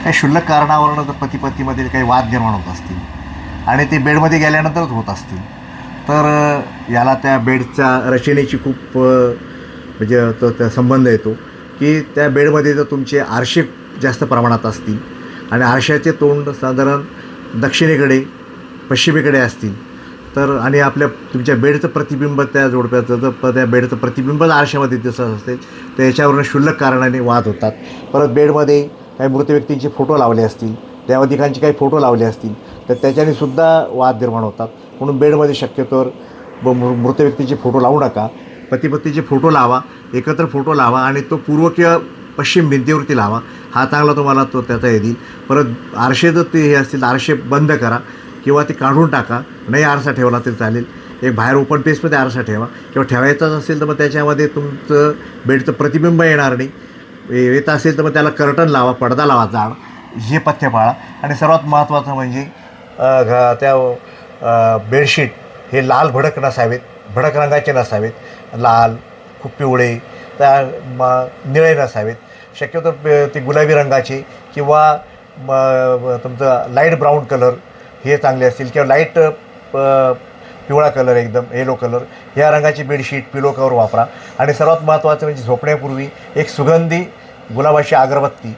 काही क्षुल्लक कारणावरून जर पती पत्नीमध्ये काही वाद निर्माण होत असतील आणि ते बेडमध्ये गेल्यानंतरच होत असतील तर याला त्या बेडच्या रचनेची खूप म्हणजे तो त्या संबंध येतो की त्या बेडमध्ये जर तुमचे आरसे जास्त प्रमाणात असतील आणि आरशाचे तोंड साधारण दक्षिणेकडे पश्चिमेकडे असतील तर आणि आपल्या तुमच्या बेडचं प्रतिबिंब त्या जोडप्याचं जर त्या बेडचं प्रतिबिंबच आरशामध्ये दिसत असेल तर याच्यावरून क्षुल्लक कारणाने वाद होतात. परत बेडमध्ये काही मृत व्यक्तींचे फोटो लावले असतील, देवाधिकांचे काही फोटो लावले असतील तर त्याच्याने सुद्धा वाद निर्माण होतात. म्हणून बेडमध्ये शक्यतोवर मृत व्यक्तीचे फोटो लावू नका. पती पत्नीचे फोटो लावा, एकत्र फोटो लावा आणि तो पूर्व किंवा पश्चिम भिंतीवरती लावा. हा चांगला तुम्हाला तो त्याचा हे देईल. परत आरसे जर ते हे असतील आरसे बंद करा किंवा ते काढून टाका. नाही आरसा ठेवला तरी चालेल. एक बाहेर ओपन पेसमध्ये आरसा ठेवा किंवा ठेवायचाच असेल तर मग त्याच्यामध्ये तुमचं बेडचं प्रतिबिंब येणार नाही. येत असेल तर मग त्याला कर्टन लावा, पडदा लावा जाड. हे पथ्य पाळा. आणि सर्वात महत्त्वाचं म्हणजे त्या बेडशीट हे लाल भडक नसावेत, भडक रंगाचे नसावेत. लाल, खूप पिवळे, निळे नसावेत. शक्यतो ते गुलाबी रंगाचे किंवा तुमचं लाईट ब्राऊन कलर हे चांगले असतील किंवा लाईट पिवळा कलर, एकदम येलो कलर ह्या रंगाची बेडशीट, पिलो कवर वापरा. आणि सर्वात महत्त्वाचं म्हणजे झोपण्यापूर्वी एक सुगंधी गुलाबाची अगरबत्ती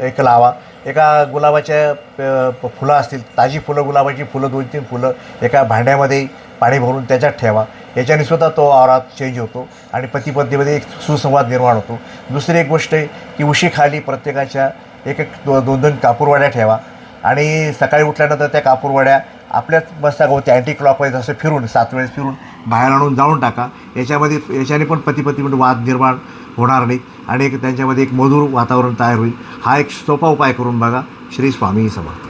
एक लावा. एका गुलाबाच्या फुलं असतील, ताजी फुलं, गुलाबाची फुलं 2-3 फुलं एका भांड्यामध्ये पाणी भरून त्याच्यात ठेवा. याच्याने सुद्धा तो औरा चेंज होतो आणि पती पत्नीमध्ये एक सुसंवाद निर्माण होतो. दुसरी एक गोष्ट आहे की उशीखाली प्रत्येकाच्या एक 2-2 कापूरवाड्या ठेवा आणि सकाळी उठल्यानंतर त्या कापूरवाड्या आपल्याच मस्तकावरती अँटी क्लॉकवाईज असं फिरून 7 वेळेस फिरून बाहेर आणून जाळून टाका. याच्याने पण पती पत्नीमध्ये वाद निर्माण होणार नाही आणि त्यांच्यामध्ये एक मधुर वातावरण तयार होईल. हा एक सोपा उपाय करून बघा. श्री स्वामी समर्थ.